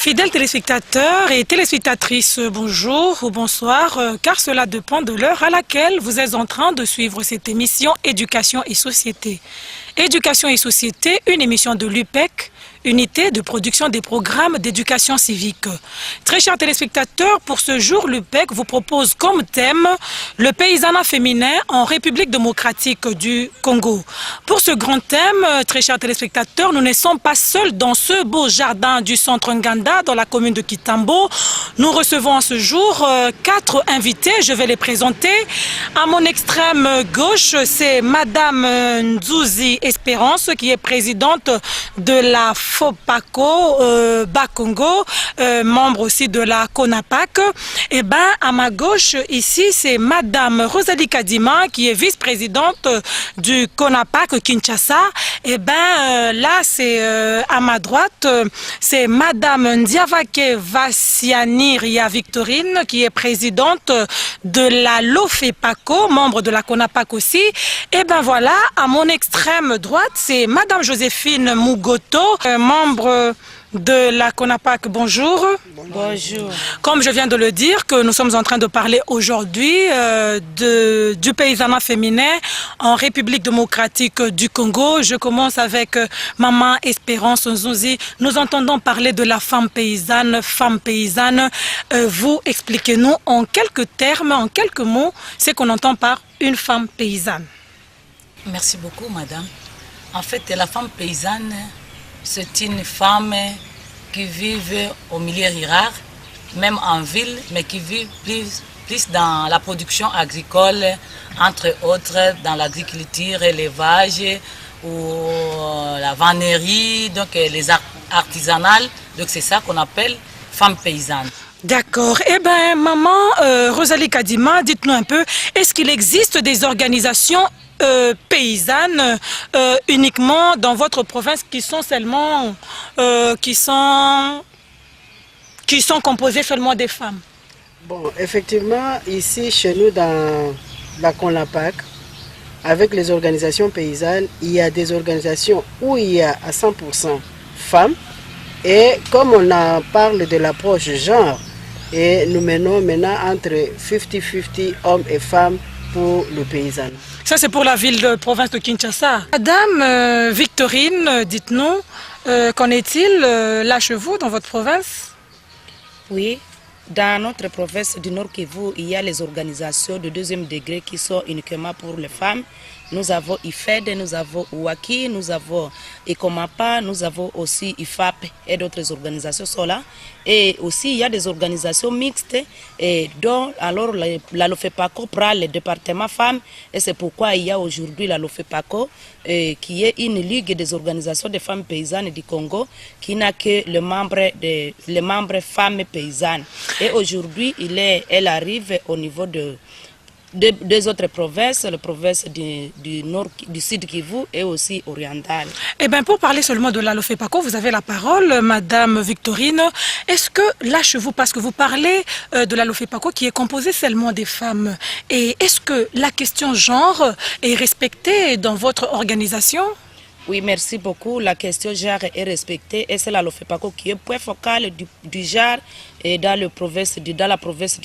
Fidèles téléspectateurs et téléspectatrices, bonjour ou bonsoir, car cela dépend de l'heure à laquelle vous êtes en train de suivre cette émission Éducation et Société. Éducation et Société, une émission de l'UPEC, unité de production des programmes d'éducation civique. Très chers téléspectateurs, pour ce jour, l'UPEC vous propose comme thème le paysanat féminin en République démocratique du Congo. Pour ce grand thème, très chers téléspectateurs, nous ne sommes pas seuls dans ce beau jardin du centre Nganda, dans la commune de Kitambo. Nous recevons à ce jour 4 invités, je vais les présenter. À mon extrême gauche, c'est Madame Nzouzi Espérance, qui est présidente de la FOPACO Bas-Congo, membre aussi de la CONAPAC. Et bien, à ma gauche, ici, c'est Madame Rosalie Kadima, qui est vice-présidente du CONAPAC Kinshasa. Et bien, là, c'est à ma droite, c'est Madame Ndiavake Vassiani Ria Victorine, qui est présidente de la LOFEPACO, membre de la CONAPAC aussi. Et bien voilà, à mon extrême droite, c'est Madame Joséphine Mugoto, membre de la CONAPAC. Bonjour. Bonjour. Comme je viens de le dire, que nous sommes en train de parler aujourd'hui du paysanat féminin en République démocratique du Congo. Je commence avec Maman Espérance Nzouzi. Nous entendons parler de la femme paysanne, vous expliquez-nous en quelques termes, en quelques mots, ce qu'on entend par une femme paysanne. Merci beaucoup, madame. En fait, la femme paysanne, c'est une femme qui vit au milieu rural, même en ville, mais qui vit plus dans la production agricole, entre autres dans l'agriculture, l'élevage ou la vannerie, donc les artisanales. Donc c'est ça qu'on appelle femme paysanne. D'accord. Eh bien, maman Rosalie Kadima, dites-nous un peu, est-ce qu'il existe des organisations paysannes uniquement dans votre province qui sont seulement qui sont composées seulement des femmes? Bon, effectivement, ici chez nous dans la CONAPAC, avec les organisations paysannes, il y a des organisations où il y a à 100% femmes. Et comme on en parle de l'approche genre, et nous menons maintenant entre 50-50 hommes et femmes pour le paysan. Ça, c'est pour la ville de province de Kinshasa. Madame Victorine, dites-nous, qu'en est-il là chez vous, dans votre province? Oui, dans notre province du Nord Kivu, il y a les organisations de deuxième degré qui sont uniquement pour les femmes. Nous avons IFED, nous avons Ouaki, nous avons Ekomapa, nous avons aussi IFAP et d'autres organisations sont là. Et aussi, il y a des organisations mixtes et dont alors la LOFEPACO prend le département femmes. Et c'est pourquoi il y a aujourd'hui la LOFEPACO qui est une ligue des organisations de femmes paysannes du Congo qui n'a que les membres femmes paysannes. Et aujourd'hui, elle arrive au niveau de deux autres provinces, la province du nord, du sud Kivu et aussi orientale. Eh bien, pour parler seulement de la LOFEPACO, vous avez la parole, Madame Victorine. Est-ce que là chez vous, parce que vous parlez de la LOFEPACO qui est composée seulement des femmes, et est-ce que la question genre est respectée dans votre organisation? Oui, merci beaucoup. La question genre est respectée et c'est la LOFEPACO qui est point focal du genre et dans la province du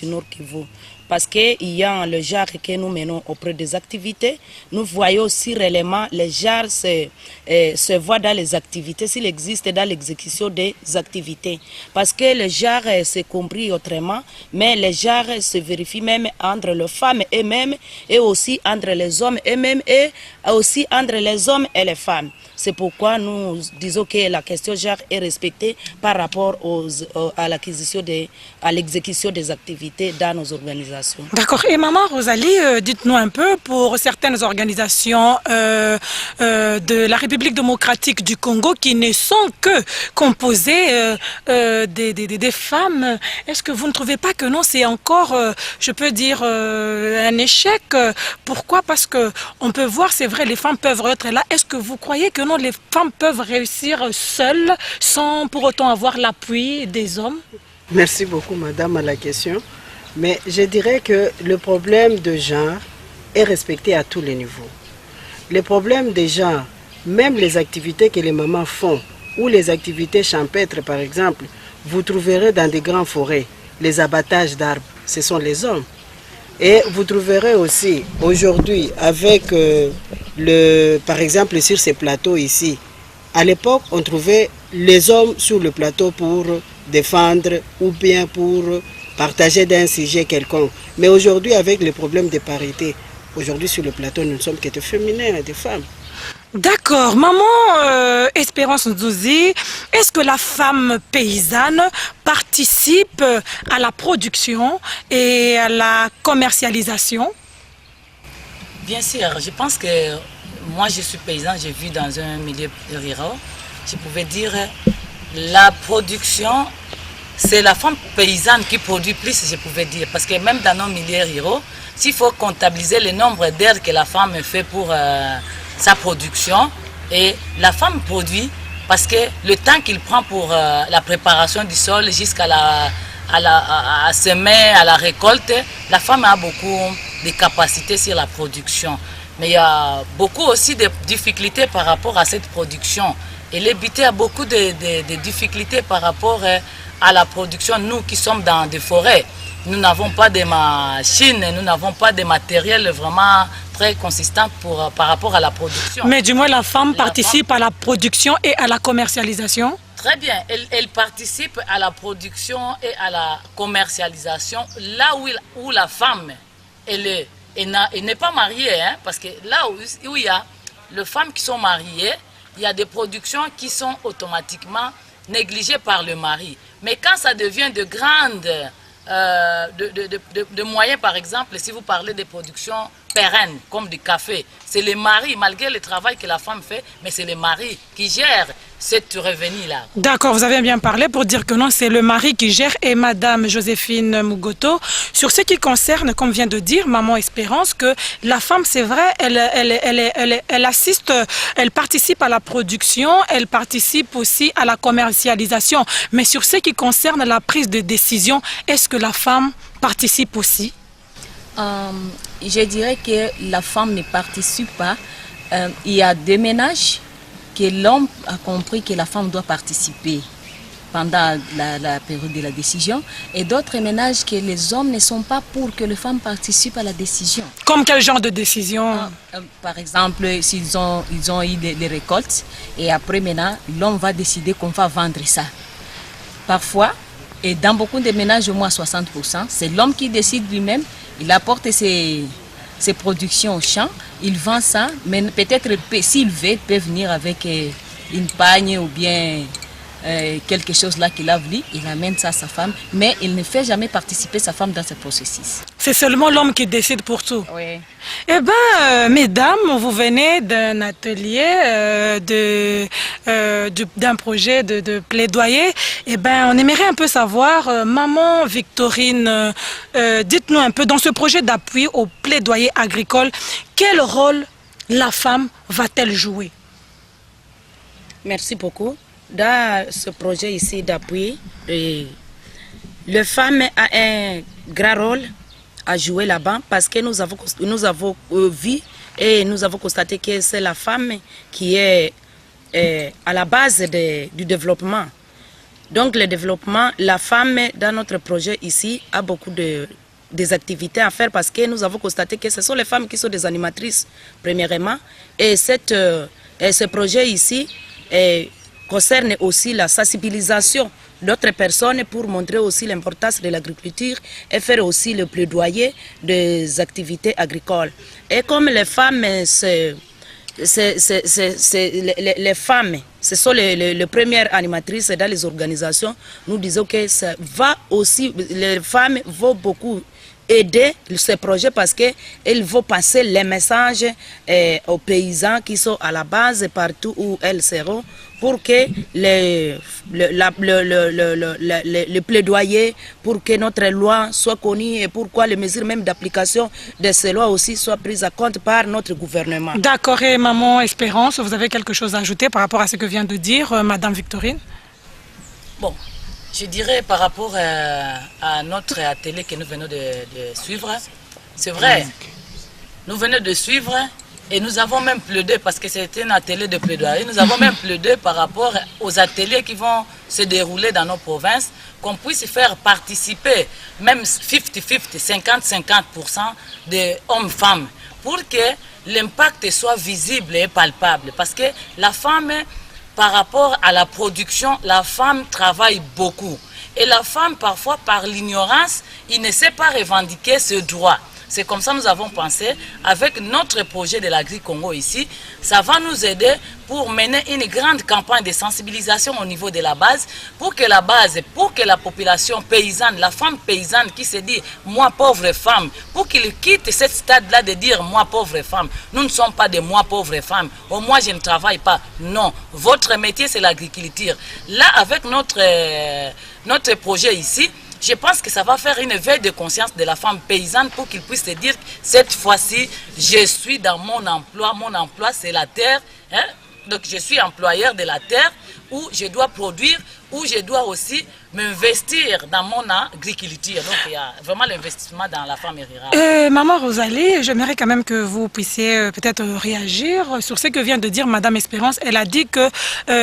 Nord Kivu. Parce qu'il y a le genre que nous menons auprès des activités. Nous voyons aussi réellement les genres se voient dans les activités, s'il existe dans l'exécution des activités. Parce que le genre c'est compris autrement, mais les genres se vérifient même entre les femmes elles-mêmes et aussi entre les hommes eux-mêmes et aussi entre les hommes et les femmes. C'est pourquoi nous disons que la question genre est respectée par rapport à l'exécution des activités dans nos organisations. D'accord. Et maman Rosalie, dites-nous un peu, pour certaines organisations de la République démocratique du Congo qui ne sont que composées des femmes, est-ce que vous ne trouvez pas que non, c'est encore, je peux dire, un échec? Pourquoi? Parce qu'on peut voir, c'est vrai, les femmes peuvent être là. Est-ce que vous croyez que non, les femmes peuvent réussir seules sans pour autant avoir l'appui des hommes? Merci beaucoup, madame, à la question. Mais je dirais que le problème de genre est respecté à tous les niveaux. Le problème de genre, même les activités que les mamans font, ou les activités champêtres par exemple, vous trouverez dans des grandes forêts les abattages d'arbres, ce sont les hommes. Et vous trouverez aussi aujourd'hui avec par exemple sur ces plateaux ici, à l'époque on trouvait les hommes sur le plateau pour défendre ou bien pour partager d'un sujet quelconque. Mais aujourd'hui avec les problèmes de parité, aujourd'hui sur le plateau nous ne sommes que des féminins et des femmes. D'accord. Maman Espérance Nzouzi, est-ce que la femme paysanne participe à la production et à la commercialisation? Bien sûr, je pense que moi je suis paysan, j'ai vu dans un milieu rural. Je pouvais dire la production, c'est la femme paysanne qui produit plus, je pouvais dire. Parce que même dans nos milieux ruraux, s'il faut comptabiliser le nombre d'heures que la femme fait pour sa production, et la femme produit parce que le temps qu'il prend pour la préparation du sol jusqu'à à semer, à la récolte, la femme a beaucoup de capacités sur la production. Mais il y a beaucoup aussi de difficultés par rapport à cette production. Et l'habité a beaucoup de difficultés par rapport à la production. Nous qui sommes dans des forêts, nous n'avons pas de machines, nous n'avons pas de matériel vraiment très consistant par rapport à la production. Mais du moins la femme participe à la production et à la commercialisation? Très bien, elle participe à la production et à la commercialisation là où la femme, elle n'est pas mariée, hein, parce que là où il y a les femmes qui sont mariées, il y a des productions qui sont automatiquement négligées par le mari. Mais quand ça devient de grandes de moyens, par exemple, si vous parlez de productions pérennes, comme du café, c'est le mari, malgré le travail que la femme fait, mais c'est le mari qui gère cette revenu-là. D'accord, vous avez bien parlé pour dire que non, c'est le mari qui gère. Et Madame Joséphine Mugoto, sur ce qui concerne, comme vient de dire Maman Espérance, que la femme, c'est vrai, elle assiste, elle participe à la production, elle participe aussi à la commercialisation. Mais sur ce qui concerne la prise de décision, est-ce que la femme participe aussi? Je dirais que la femme ne participe pas. Il y a des ménages que l'homme a compris que la femme doit participer pendant la période de la décision, et d'autres ménages que les hommes ne sont pas pour que les femmes participent à la décision. Comme quel genre de décision? Par exemple, s'ils ont eu des récoltes, et après maintenant, l'homme va décider qu'on va vendre ça. Parfois, et dans beaucoup de ménages, au moins 60%, c'est l'homme qui décide lui-même. Il apporte ses productions au champ, il vend ça, mais peut-être s'il veut, il peut venir avec une pagne ou bien quelque chose là qu'il a voulu, il amène ça à sa femme, mais il ne fait jamais participer sa femme dans ce processus. C'est seulement l'homme qui décide pour tout. Oui. Eh bien, mesdames, vous venez d'un atelier, d'un projet de plaidoyer. Eh bien, on aimerait un peu savoir, Maman Victorine, dites-nous un peu, dans ce projet d'appui au plaidoyer agricole, quel rôle la femme va-t-elle jouer? Merci beaucoup. Dans ce projet ici d'appui, la femme a un grand rôle à jouer là-bas parce que nous avons vu et nous avons constaté que c'est la femme qui est à la base du développement. Donc le développement, la femme dans notre projet ici a beaucoup des activités à faire parce que nous avons constaté que ce sont les femmes qui sont des animatrices premièrement, et ce projet ici concerne aussi la sensibilisation d'autres personnes pour montrer aussi l'importance de l'agriculture et faire aussi le plaidoyer des activités agricoles. Et comme les femmes, les femmes, ce sont les premières animatrices dans les organisations, nous disons que ça va aussi, les femmes vont beaucoup aider ce projet parce qu'elles vont passer les messages aux paysans qui sont à la base partout où elles seront pour que le plaidoyer, pour que notre loi soit connue et pourquoi les mesures même d'application de ces lois aussi soient prises en compte par notre gouvernement. D'accord. Et Maman Espérance, vous avez quelque chose à ajouter par rapport à ce que vient de dire Madame Victorine? Bon, je dirais par rapport à notre atelier que nous venons de suivre, c'est vrai, nous venons de suivre et nous avons même plaidé, parce que c'était un atelier de plaidoyer, nous avons même plaidé par rapport aux ateliers qui vont se dérouler dans nos provinces, qu'on puisse faire participer même 50-50, 50-50% des hommes-femmes pour que l'impact soit visible et palpable. Parce que la femme, par rapport à la production, la femme travaille beaucoup. Et la femme, parfois, par l'ignorance, il ne sait pas revendiquer ce droit. C'est comme ça que nous avons pensé, avec notre projet de l'Agri-Congo ici, ça va nous aider pour mener une grande campagne de sensibilisation au niveau de la base, pour que la population paysanne, la femme paysanne qui se dit « moi pauvre femme », pour qu'il quitte ce stade-là de dire « moi pauvre femme ». Nous ne sommes pas des « moi pauvre femme », « oh moi je ne travaille pas ». Non, votre métier c'est l'agriculture. Là, avec notre projet ici, je pense que ça va faire une veille de conscience de la femme paysanne pour qu'il puisse se dire cette fois-ci, je suis dans mon emploi c'est la terre, hein? Donc je suis employeur de la terre où je dois produire, où je dois aussi m'investir dans mon agriculture. Donc il y a vraiment l'investissement dans la femme rurale. Maman Rosalie, j'aimerais quand même que vous puissiez peut-être réagir sur ce que vient de dire Madame Espérance. Elle a dit que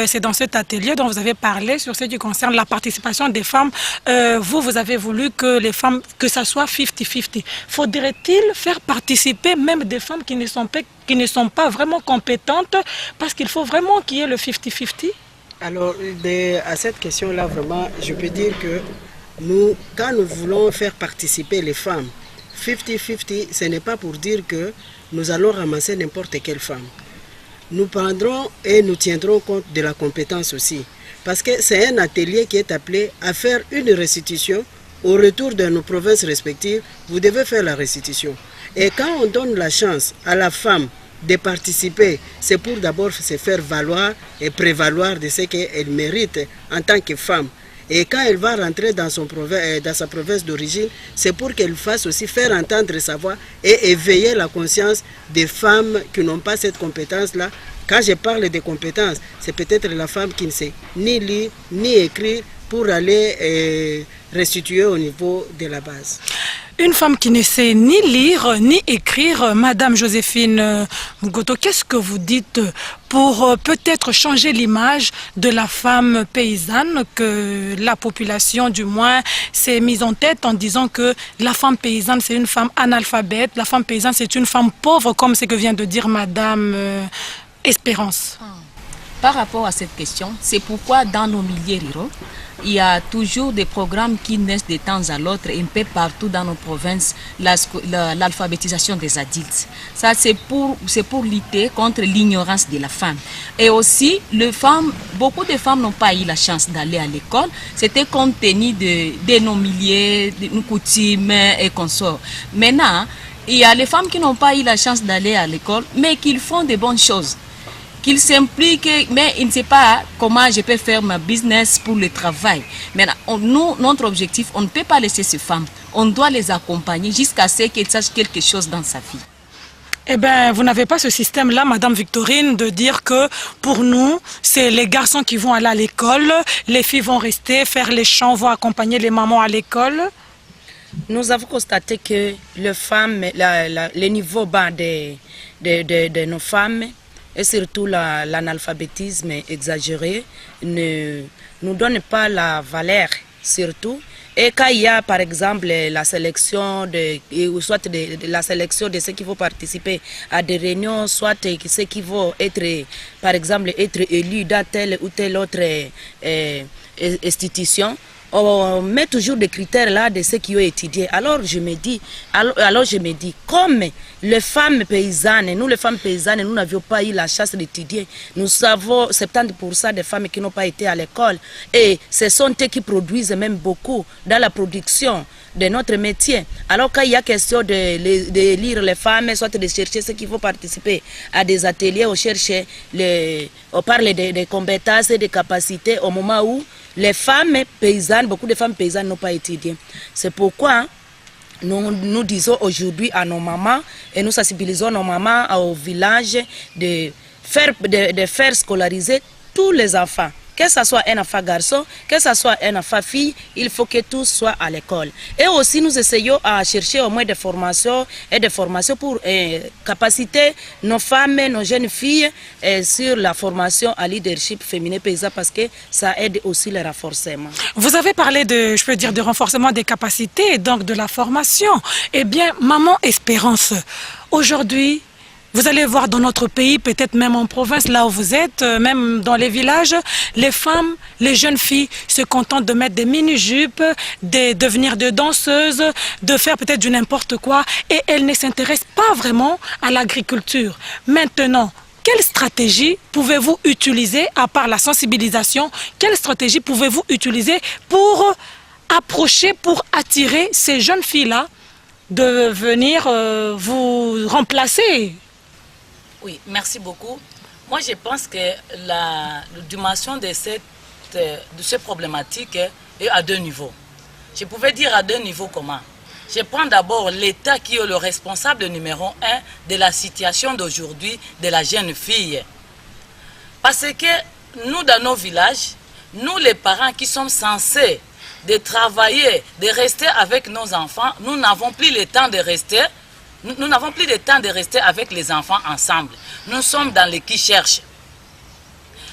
c'est dans cet atelier dont vous avez parlé sur ce qui concerne la participation des femmes. Vous avez voulu que les femmes, que ça soit 50-50. Faudrait-il faire participer même des femmes qui ne sont pas vraiment compétentes, parce qu'il faut vraiment qu'il y ait le 50-50? Alors, à cette question-là, vraiment, je peux dire que quand nous voulons faire participer les femmes, 50-50, ce n'est pas pour dire que nous allons ramasser n'importe quelle femme. Nous prendrons et nous tiendrons compte de la compétence aussi. Parce que c'est un atelier qui est appelé à faire une restitution. Au retour de nos provinces respectives, vous devez faire la restitution. Et quand on donne la chance à la femme de participer, c'est pour d'abord se faire valoir et prévaloir de ce qu'elle mérite en tant que femme. Et quand elle va rentrer dans sa province d'origine, c'est pour qu'elle fasse aussi faire entendre sa voix et éveiller la conscience des femmes qui n'ont pas cette compétence-là. Quand je parle de compétences, c'est peut-être la femme qui ne sait ni lire ni écrire pour aller restituer au niveau de la base. Une femme qui ne sait ni lire ni écrire, Madame Joséphine Mugoto, qu'est-ce que vous dites pour peut-être changer l'image de la femme paysanne, que la population du moins s'est mise en tête en disant que la femme paysanne c'est une femme analphabète, la femme paysanne c'est une femme pauvre, comme ce que vient de dire Madame Espérance? Par rapport à cette question, c'est pourquoi dans nos milieux ruraux, il y a toujours des programmes qui naissent de temps à l'autre un peu partout dans nos provinces, l'alphabétisation des adultes. Ça, c'est pour lutter contre l'ignorance de la femme. Et aussi, beaucoup de femmes n'ont pas eu la chance d'aller à l'école. C'était compte tenu de nos milieux, de nos coutumes et consorts. Maintenant, il y a les femmes qui n'ont pas eu la chance d'aller à l'école, mais qui font de bonnes choses. Qu'ils s'impliquent, mais ils ne savent pas comment je peux faire ma business pour le travail. Mais nous, notre objectif, on ne peut pas laisser ces femmes. On doit les accompagner jusqu'à ce qu'elles sachent quelque chose dans sa vie. Eh bien, vous n'avez pas ce système-là, Madame Victorine, de dire que pour nous, c'est les garçons qui vont aller à l'école, les filles vont rester, faire les champs, vont accompagner les mamans à l'école? Nous avons constaté que les femmes, le niveau bas de nos femmes, et surtout l'analphabétisme exagéré, ne nous donne pas la valeur, surtout. Et quand il y a par exemple la sélection soit la sélection de ceux qui vont participer à des réunions, soit ceux qui vont être, par exemple, être élus dans telle ou telle autre institution, on met toujours des critères là de ceux qui ont étudié. Alors je me dis, comme les femmes paysannes, nous les femmes paysannes, nous n'avions pas eu la chance d'étudier. Nous savons 70% des femmes qui n'ont pas été à l'école. Et ce sont eux qui produisent même beaucoup dans la production de notre métier. Alors quand il y a question de lire les femmes, soit de chercher ceux qui vont participer à des ateliers, on parle des compétences et des capacités au moment où les femmes paysannes, beaucoup de femmes paysannes n'ont pas étudié. C'est pourquoi nous disons aujourd'hui à nos mamans et nous sensibilisons nos mamans au village de faire scolariser tous les enfants. que ce soit un enfant garçon, que ce soit un enfant fille, il faut que tous soient à l'école. Et aussi, nous essayons à chercher au moins des formations pour capaciter nos femmes, nos jeunes filles sur la formation à leadership féminin paysan parce que ça aide aussi le renforcement. Vous avez parlé de, je peux dire, de renforcement des capacités et donc de la formation. Eh bien, Maman Espérance, aujourd'hui, vous allez voir dans notre pays, peut-être même en province, là où vous êtes, même dans les villages, les femmes, les jeunes filles se contentent de mettre des mini-jupes, de devenir des danseuses, de faire peut-être du n'importe quoi, et elles ne s'intéressent pas vraiment à l'agriculture. Maintenant, quelle stratégie pouvez-vous utiliser, à part la sensibilisation, quelle stratégie pouvez-vous utiliser pour approcher, pour attirer ces jeunes filles-là de venir vous remplacer? Oui, merci beaucoup. Moi, je pense que la dimension de cette problématique est à deux niveaux. Je pouvais dire à deux niveaux comment. Je prends d'abord l'État qui est le responsable numéro 1 de la situation d'aujourd'hui de la jeune fille. Parce que nous, dans nos villages, nous les parents qui sommes censés de travailler, de rester avec nos enfants, nous n'avons plus le temps de rester. Nous n'avons plus de temps de rester avec les enfants ensemble. Nous sommes dans les qui cherchent.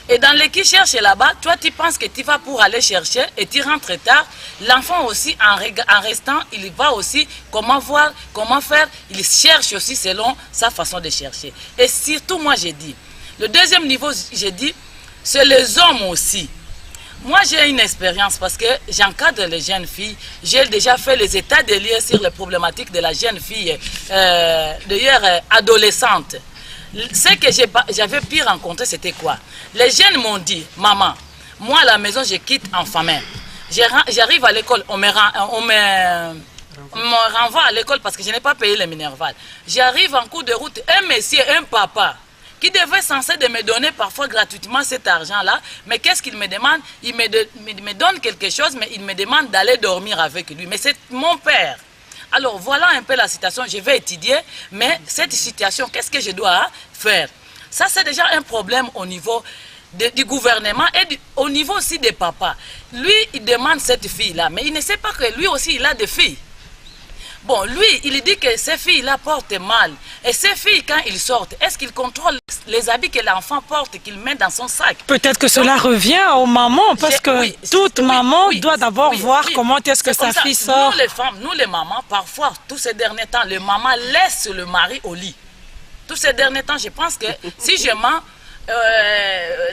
Et dans les qui cherchent là-bas, toi tu penses que tu vas pour aller chercher et tu rentres tard. L'enfant aussi, en restant, il va aussi comment voir, comment faire. Il cherche aussi selon sa façon de chercher. Et surtout, moi j'ai dit, le deuxième niveau, j'ai dit, c'est les hommes aussi. Moi, j'ai une expérience parce que j'encadre les jeunes filles. J'ai déjà fait les états des lieux sur les problématiques de la jeune fille, d'ailleurs adolescente. Ce que j'avais pu rencontrer, c'était quoi? Les jeunes m'ont dit, maman, moi à la maison, je quitte en famille. J'arrive à l'école, on me renvoie à l'école parce que je n'ai pas payé les Minerval. J'arrive en cours de route, un monsieur, un papa, qui devait censé de me donner parfois gratuitement cet argent-là. Mais qu'est-ce qu'il me demande? Il me donne quelque chose, mais il me demande d'aller dormir avec lui. Mais c'est mon père. Alors voilà un peu la situation, je vais étudier, mais cette situation, qu'est-ce que je dois faire? Ça, c'est déjà un problème au niveau du gouvernement et au niveau aussi des papas. Lui, il demande cette fille-là, mais il ne sait pas que lui aussi, il a des filles. Bon, lui, il dit que ces filles-là portent mal. Et ces filles, quand ils sortent, est-ce qu'ils contrôlent les habits que l'enfant porte et qu'il met dans son sac? Peut-être que cela revient aux mamans, parce que toute maman doit d'abord voir comment est-ce que sa fille sort. Nous, les femmes, nous, les mamans, parfois, tous ces derniers temps, les mamans laissent le mari au lit. Tous ces derniers temps, je pense que si je mens,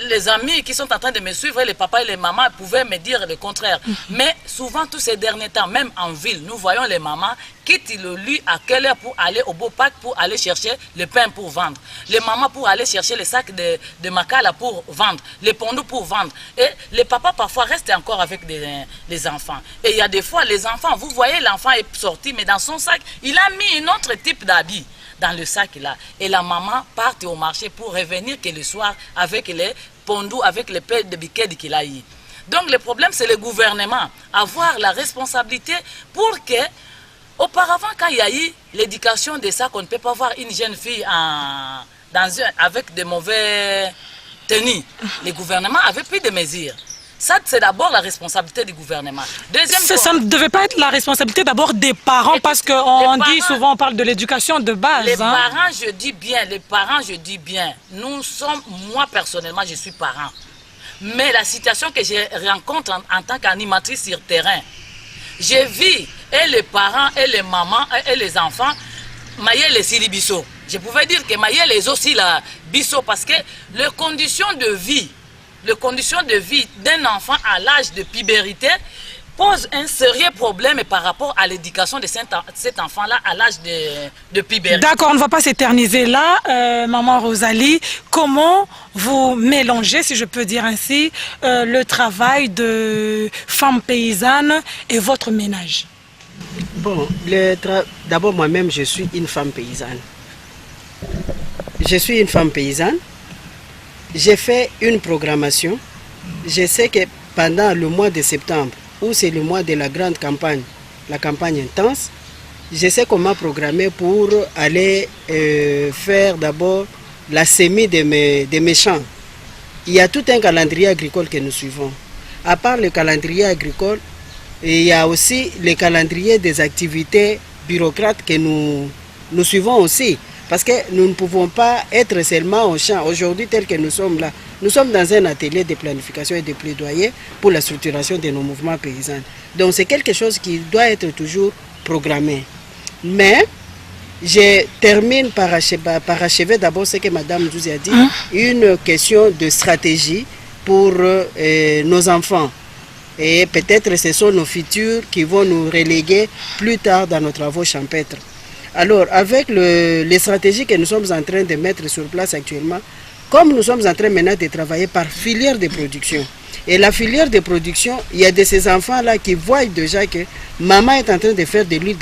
les amis qui sont en train de me suivre, les papas et les mamans pouvaient me dire le contraire. Mais souvent, tous ces derniers temps, même en ville, nous voyons les mamans quittent le lit à quelle heure pour aller au beau parc pour aller chercher le pain pour vendre. Les mamans pour aller chercher les sacs de macala pour vendre, les pondous pour vendre. Et les papas parfois restent encore avec les enfants. Et il y a des fois, les enfants, vous voyez, l'enfant est sorti, mais dans son sac, il a mis un autre type d'habit dans le sac là. Et la maman part au marché pour revenir que le soir avec les pondous, avec les pains de biquet qu'il a eu. Donc le problème, c'est le gouvernement. Avoir la responsabilité pour que, auparavant, quand il y a eu l'éducation de ça, qu'on ne peut pas voir une jeune fille avec de mauvais tenues, le gouvernement avait pris des mesures. Ça, c'est d'abord la responsabilité du gouvernement. Ça ne devait pas être la responsabilité d'abord des parents, parce qu'on dit souvent, on parle de l'éducation de base. Les parents, je dis bien, nous sommes, moi personnellement, je suis parent. Mais la situation que je rencontre en tant qu'animatrice sur terrain, je vis, et les parents, et les mamans, et les enfants, mailler les silibisso. Je pouvais dire que mailler les aussi la bisso, parce que les conditions de vie, d'un enfant à l'âge de puberté pose un sérieux problème par rapport à l'éducation de cet enfant-là à l'âge de puberté. D'accord, on ne va pas s'éterniser là. Maman Rosalie, comment vous mélangez, si je peux dire ainsi, le travail de femme paysanne et votre ménage? Bon, d'abord moi-même, je suis une femme paysanne. J'ai fait une programmation. Je sais que pendant le mois de septembre, où c'est le mois de la grande campagne, la campagne intense, je sais comment programmer pour aller faire d'abord la semis de mes champs. il y a tout un calendrier agricole que nous suivons. À part le calendrier agricole, il y a aussi le calendrier des activités bureaucrates que nous suivons aussi. Parce que nous ne pouvons pas être seulement au champ. Aujourd'hui, tel que nous sommes là, nous sommes dans un atelier de planification et de plaidoyer pour la structuration de nos mouvements paysans. Donc c'est quelque chose qui doit être toujours programmé. Mais je termine par achever d'abord ce que Mme Douzi a dit, une question de stratégie pour nos enfants. Et peut-être ce sont nos futurs qui vont nous reléguer plus tard dans nos travaux champêtres. Alors, avec les stratégies que nous sommes en train de mettre sur place actuellement, comme nous sommes en train maintenant de travailler par filière de production, et la filière de production, il y a de ces enfants-là qui voient déjà que maman est en train de faire de l'huile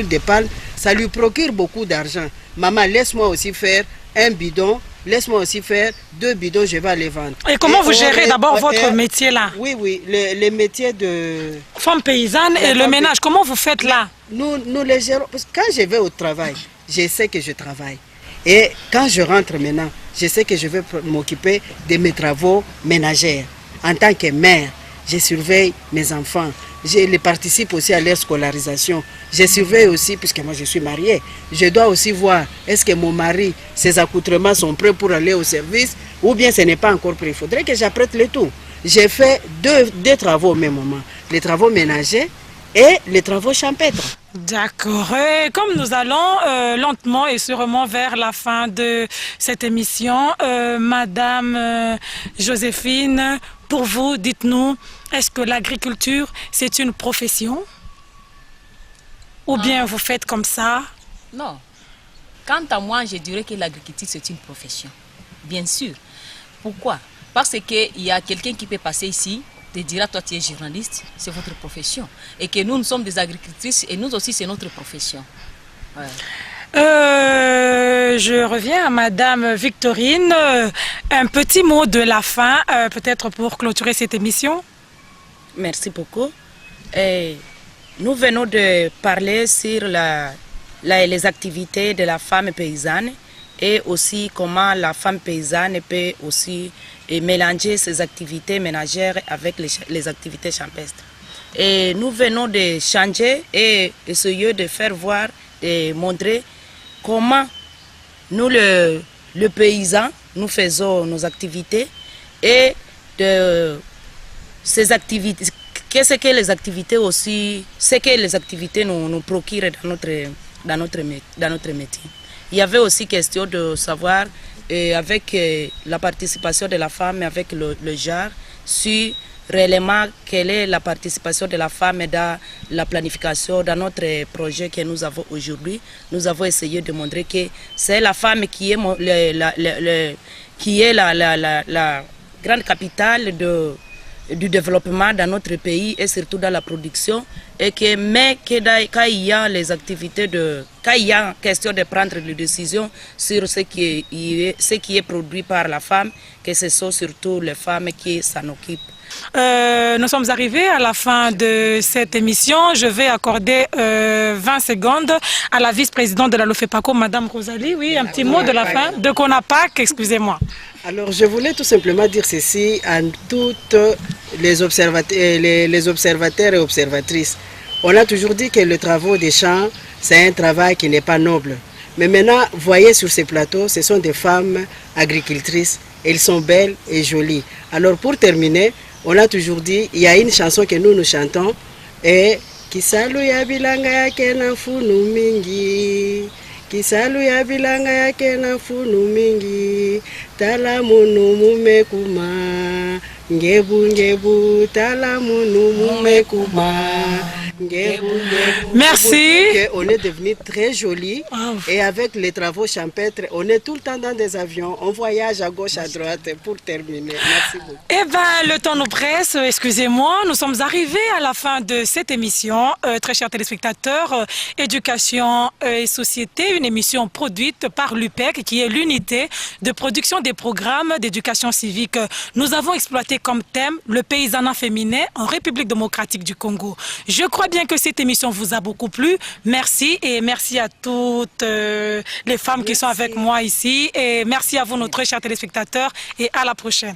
de palme, ça lui procure beaucoup d'argent. Maman, laisse-moi aussi faire un bidon, laisse-moi aussi faire 2 bidons, je vais les vendre. Et comment vous gérez d'abord votre métier là? Oui, les métiers de... Femme paysanne et le ménage, comment vous faites là? Nous les gérons. Parce que quand je vais au travail, je sais que je travaille. Et quand je rentre maintenant, je sais que je vais m'occuper de mes travaux ménagers. En tant que mère, je surveille mes enfants. Je les participe aussi à leur scolarisation. Je surveille aussi, puisque moi je suis mariée, je dois aussi voir est-ce que mon mari, ses accoutrements sont prêts pour aller au service ou bien ce n'est pas encore prêt. Il faudrait que j'apprête le tout. J'ai fait deux travaux au même moment. Les travaux ménagers et les travaux champêtres. D'accord. Et comme nous allons lentement et sûrement vers la fin de cette émission, Madame Joséphine, pour vous, dites-nous, est-ce que l'agriculture, c'est une profession? Ou bien vous faites comme ça? Non. Quant à moi, je dirais que l'agriculture, c'est une profession. Bien sûr. Pourquoi? Parce qu'il y a quelqu'un qui peut passer ici, te dira, toi tu es journaliste, c'est votre profession. Et que nous sommes des agricultrices et nous aussi c'est notre profession. Ouais. Je reviens à Madame Victorine. Un petit mot de la fin, peut-être pour clôturer cette émission. Merci beaucoup. Nous venons de parler sur les activités de la femme paysanne et aussi comment la femme paysanne peut aussi mélanger ses activités ménagères avec les activités champêtres. Et nous venons de changer et essayer de faire voir et montrer comment nous, le paysan, nous faisons nos activités et de ces activités, qu'est-ce que les activités aussi, ce que les activités nous procurent dans notre métier. Il y avait aussi question de savoir, avec la participation de la femme, avec le genre, sur réellement quelle est la participation de la femme dans la planification, dans notre projet que nous avons aujourd'hui. Nous avons essayé de montrer que c'est la femme qui est la grande capitale du développement dans notre pays et surtout dans la production, et que quand il y a les activités quand il y a question de prendre des décisions sur ce qui est produit par la femme, que ce sont surtout les femmes qui s'en occupent. Nous sommes arrivés à la fin de cette émission. Je vais accorder 20 secondes à la vice-présidente de la LOFEPACO, Madame Rosalie. Oui, un petit mot de la fin de CONAPAC, excusez-moi. Alors, je voulais tout simplement dire ceci à toutes les observateurs et observatrices. On a toujours dit que le travail des champs, c'est un travail qui n'est pas noble. Mais maintenant, voyez sur ces plateaux, ce sont des femmes agricultrices. Elles sont belles et jolies. Alors, pour terminer, on a toujours dit, il y a une chanson que nous chantons, et Kisalu ya bilanga yake na funu mingi. Kisalu ya bilanga yake na funu mingi. Tala munu mume kuma. Ngebu ngebu tala munu mume kuma. Merci. On est devenu très joli et avec les travaux champêtres, on est tout le temps dans des avions, on voyage à gauche, à droite pour terminer. Merci beaucoup. Eh bien, le temps nous presse, excusez-moi. Nous sommes arrivés à la fin de cette émission. Très chers téléspectateurs, Éducation et Société, une émission produite par l'UPEC, qui est l'unité de production des programmes d'éducation civique. Nous avons exploité comme thème le paysanat féminin en République démocratique du Congo. Je crois vois bien que cette émission vous a beaucoup plu. Merci et merci à toutes les femmes qui sont avec moi ici. Et merci à vous, nos très chers téléspectateurs, et à la prochaine.